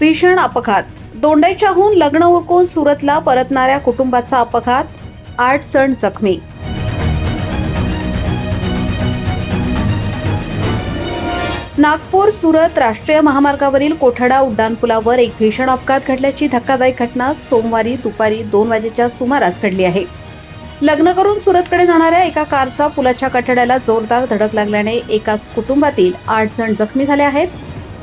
भीषण अपघात, दोंडाईच्याहून लग्न उरकून सुरतला परतणाऱ्या कुटुंबाचा अपघात, 8 जण जखमी. नागपूर सुरत राष्ट्रीय महामार्गावरील कोठडा उड्डाणपुलावर एक भीषण अपघात घडल्याची धक्कादायक घटना सोमवारी दुपारी 2 वाजेच्या सुमारास घडली आहे. लग्न करून सुरतकडे जाणाऱ्या एका कारचा पुलाच्या कठड्याला जोरदार धडक लागल्याने एकाच कुटुंबातील 8 जण जखमी झाले आहेत.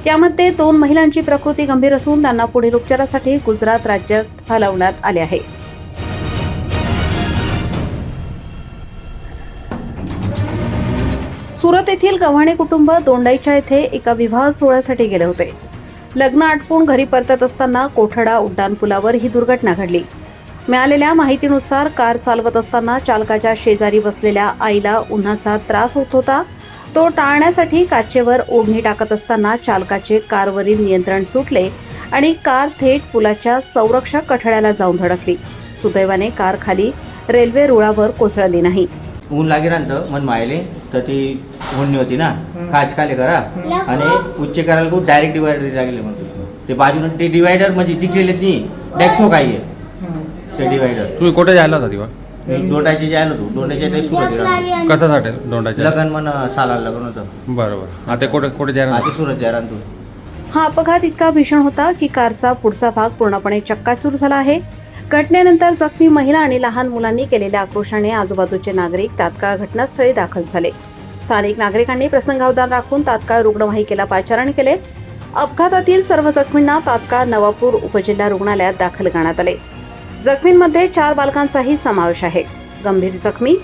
त्यामध्ये 2 महिलांची प्रकृती गंभीर असून त्यांना पुढील उपचारासाठी गुजरात राज्यात हलवण्यात आले आहे. सुरत येथील गव्हाणे कुटुंब दोंडाईच्या येथे एका विवाह सोहळ्यासाठी गेले होते. लग्न आटपून घरी परतत असताना कोठडा उड्डाणपुलावर ही दुर्घटना घडली. मिळालेल्या माहितीनुसार कार चालवत असताना चालकाच्या शेजारी बसलेल्या आईला उन्हाचा त्रास होत होता. तो टाळण्यासाठी काचेवर ओढणी टाकत असताना चालकाचे कारवरील नियंत्रण सुटले आणि कार थेट पुलाच्या संरक्षक कठड्याला जाऊन धडकली. सुदैवाने कार खाली रेल्वे रुळावर कोसळली नाही. ऊन लागे राहतं मन मायले तर ती ऊन होती ना काच काले करा आणि उच्च करायला खूप डायरेक्ट डिवायडर लागले म्हणतो ते बाजून ते डिवायडर म्हणजे दिखलेले नाही डेक्टो काही आहे ते डिवायडर. तुम्ही कुठे जायला होता तेव्हा? दोंडाचे जायला होतो दोंडाच्या ते सुरत कशासाठी दोंडाचे? लग्न मन साला लग्न होतं. बरोबर. आता कुठे जायला? आता सुरत जायला तू. हा अपघात इतका भीषण होता की कारचा पुढचा भाग पूर्णपणे चक्काचूर झाला आहे. घटनेनंतर जखमी महिला आणि लहान मुलांनी केलेल्या आक्रोशाने आजूबाजूचे नागरिक तात्काळ घटनास्थळी दाखल झाले. स्थानिक नागरिकांनी प्रसंगावधान राखून तात्काळ रुग्णवाहिकेला पाचारण केले. अपघातातील सर्व जखमींना तात्काळ नवापूर उपजिल्हा रुग्णालयात दाखल करण्यात आले. जखमींमध्ये 4 बालकांचाही समावेश आहे. गंभीर जखमी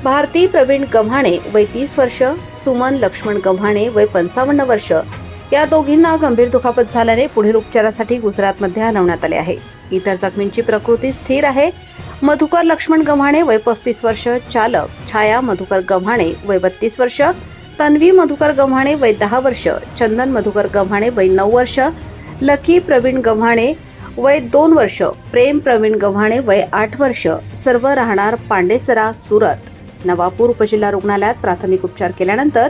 भारती प्रवीण गव्हाणे वय 30 वर्ष, सुमन लक्ष्मण गव्हाणे वय 55 वर्ष या दोघींना गंभीर दुखापत झाल्याने पुढील उपचारासाठी गुजरातमध्ये हलवण्यात आले आहे. इतर जखमींची प्रकृती स्थिर आहे. मधुकर लक्ष्मण गव्हाणे वय 35 वर्ष, चालक छाया मधुकर गव्हाणे वय 32 वर्ष, तन्वी मधुकर गव्हाणे वय 10 वर्ष, चंदन मधुकर गव्हाणे वय 9 वर्ष, लकी प्रवीण गव्हाणे वय 2 वर्ष, प्रेम प्रवीण गव्हाणे वय 8 वर्ष, सर्व राहणार पांडेसरा सुरत. नवापूर उपजिल्हा रुग्णालयात प्राथमिक उपचार केल्यानंतर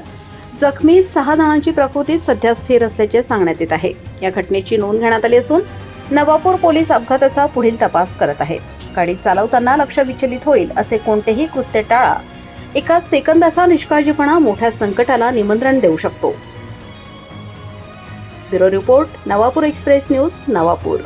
जखमी 6 जणांची प्रकृती सध्या स्थिर असल्याचे सांगण्यात येत आहे. या घटनेची नोंद घेण्यात आली असून नवापूर पोलीस अपघाताचा पुढील तपास करत आहेत. गाडी चालवताना लक्ष विचलित होईल असे कोणतेही कृत्य टाळा. एका सेकंदाचा निष्काळजीपणा मोठ्या संकटाला निमंत्रण देऊ शकतो. Bureau report, Navapur express news, Navapur.